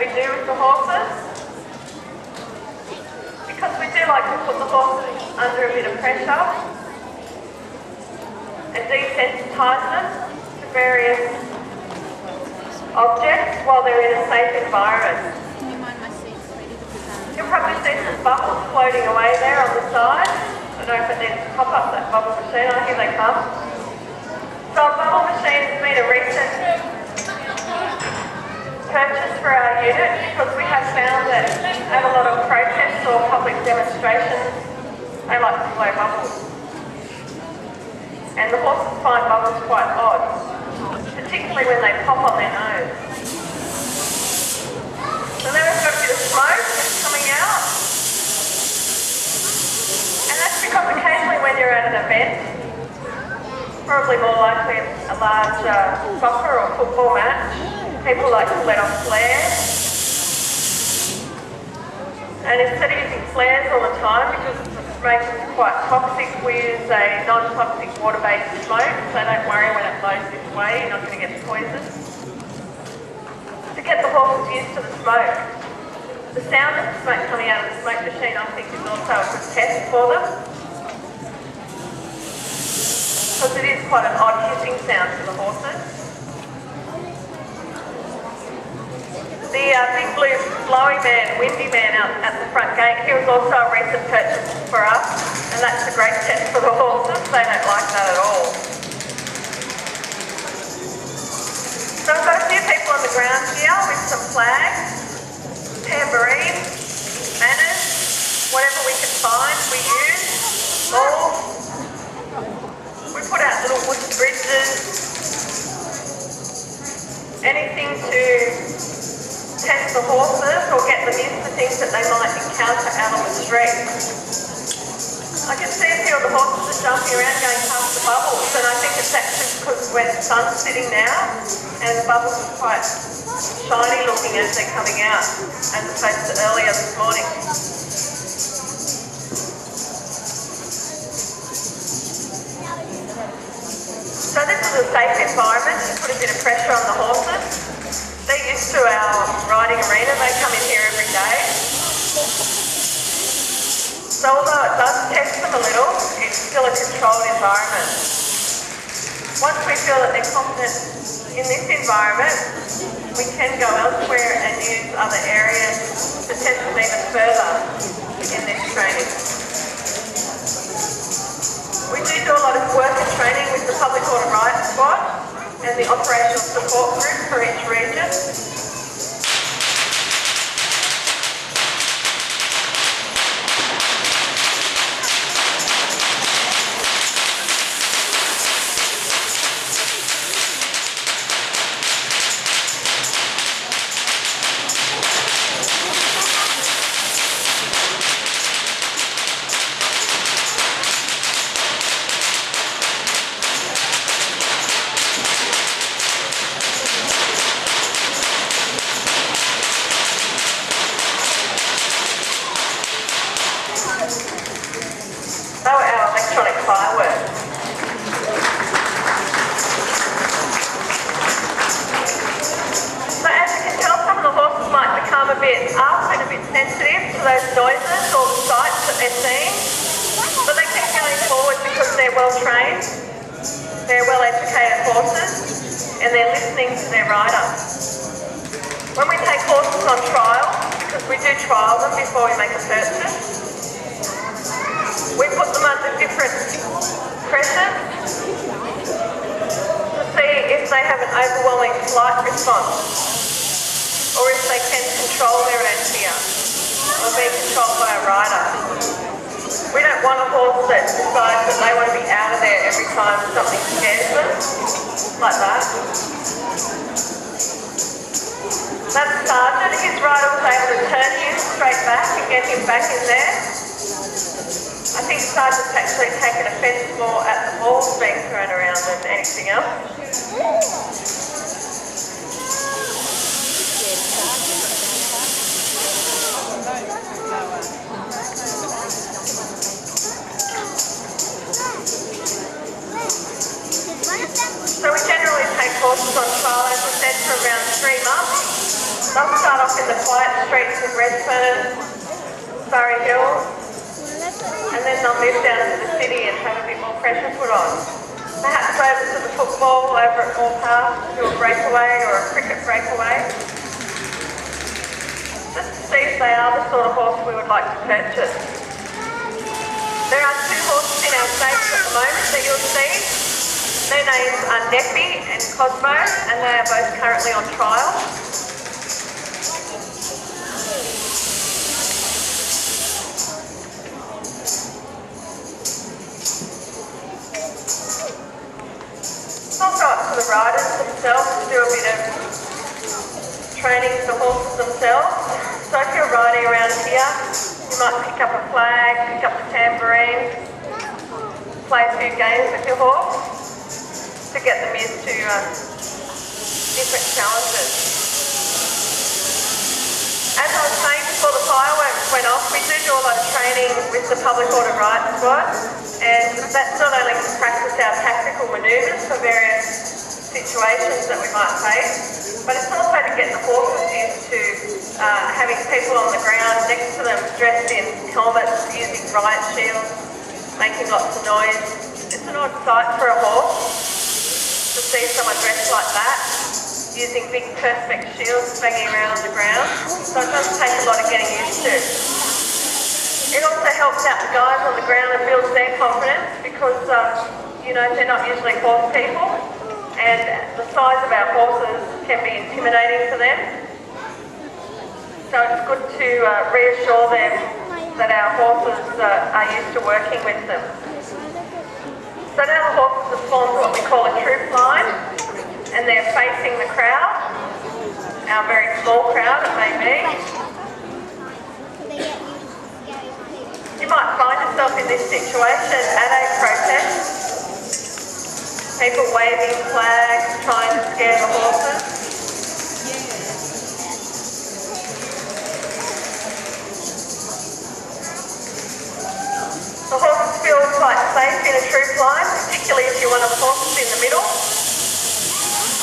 we do with the horses. Because we do like to put the horses under a bit of pressure and desensitise them to various objects while they're in a safe environment. You'll probably see some bubbles floating away there on the side. I don't know if it needs to pop up that bubble machine. Oh, here they come. So a bubble machine has been a recent purchase for our unit because we have found that at a lot of protests or public demonstrations, they like to blow bubbles. And the horses find bubbles quite odd, particularly when they pop on their nose. So then we've got a bit of smoke that's coming out. And that's because occasionally when you're at an event, probably more likely a large soccer or football match, people like to let off flares. And instead of using flares all the time, because the smoke is quite toxic, we use a non-toxic water-based smoke, so don't worry when it blows this way, you're not going to get poisoned. To get the horses used to the smoke. The sound of the smoke coming out of the smoke machine, I think, is also a good test for them. Because it is quite an odd hissing sound to the horses. The big blue flowy man, windy man out at the front gate, he was also a recent purchase for us, and that's a great test for the horses. They don't like that at all. So we've got a few people on the ground here with some flags, tambourines, banners, whatever we can find, we use, balls. We put out little wooden bridges, anything to test the horses or get them used to things that they might encounter out on the street. I can see a few of the horses are jumping around going past the bubbles, and I think it's actually because where the sun's sitting now and the bubbles are quite shiny looking as they're coming out as opposed to earlier this morning. So this is a safe environment to put a bit of pressure on the horses. They're used to our riding arena, they come in here every day. So although it does test them a little, it's still a controlled environment. Once we feel that they're confident in this environment, we can go elsewhere and use other areas to test them even further in this training. We do a lot of work and training with the Public Order Riot Squad and the operational support group for each region. So we generally take horses on trial, as I said, for around 3 months. They'll start off in the quiet streets of Redfern, Surrey Hills, and then they'll move down to the city and have a bit more pressure put on. Perhaps over to the football over at Moore Park, do a breakaway or a cricket breakaway. Just to see if they are the sort of horse we would like to purchase. There are 2 horses in our stables at the moment that you'll see. Their names are Neffy and Cosmo, and they are both currently on trial. I'll go up to the riders themselves to do a bit of training for the horses themselves. So if you're riding around here, you might pick up a flag, pick up the tambourine, play a few games with your horse to get them used to different challenges. As I was saying before the fireworks went off, we do a lot of training with the public order riot squad, and that's not only to practice our tactical manoeuvres for various situations that we might face, but it's also to get the horses used to having people on the ground next to them dressed in helmets, using riot shields, making lots of noise. It's an odd sight for a horse to see someone dressed like that, using big perspex shields banging around on the ground. So it does take a lot of getting used to. It also helps out the guys on the ground and builds their confidence because, you know, they're not usually horse people, and the size of our horses can be intimidating for them. So it's good to reassure them that our horses are used to working with them. So now the horses have formed what we call a troop line, and they're facing the crowd, our very small crowd it may be. You might find yourself in this situation at a protest. People waving flags, trying to scare the horses. The horses feel quite safe in a troop line, particularly if you're one of the horses in the middle,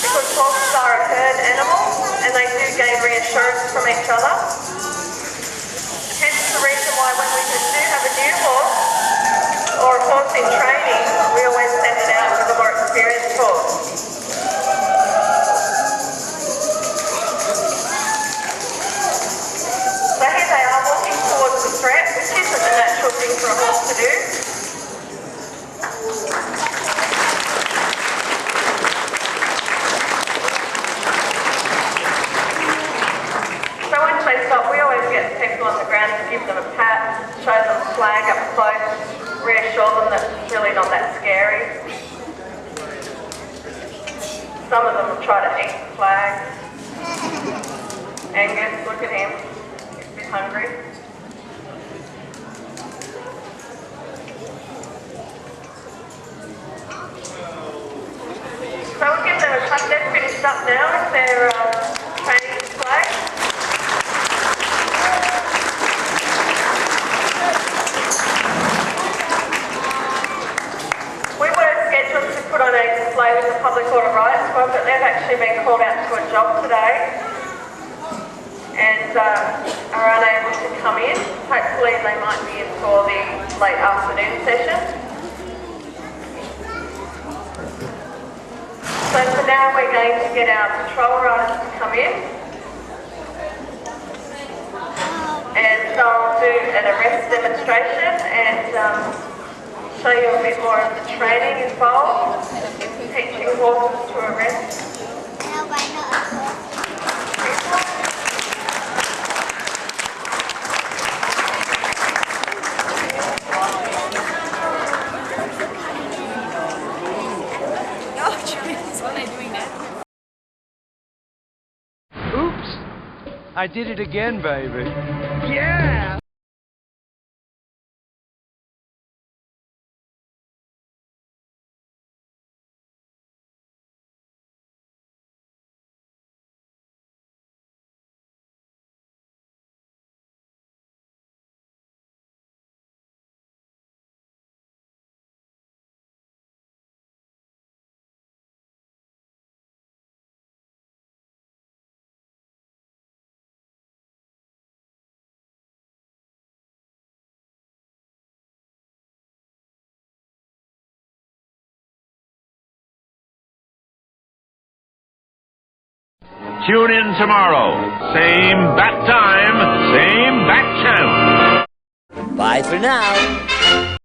because horses are a herd animal and they do gain reassurance from each other. Hence the reason why when we do have a new horse or a horse in training, we always send it out with a more experienced horse. So here they are walking towards the threat, which isn't a natural thing for a horse to do. So once they stop, we always get people on the ground to give them a pat, show them the flag up close, reassure them that it's really not that scary. Some of them will try to eat the flag. Angus, look at him, he's a bit hungry. So we'll give them a touch. They've finished up now with their training display. We were scheduled to put on a display with the public order riot squad, but they've actually been called out to a job today and are unable to come in. Hopefully they might be in for the late afternoon session. So for now we're going to get our patrol riders to come in, and they'll do an arrest demonstration and show you a bit more of the training involved in teaching horses to arrest people. I did it again, baby. Yeah! Tune in tomorrow. Same bat time, same bat channel. Bye for now.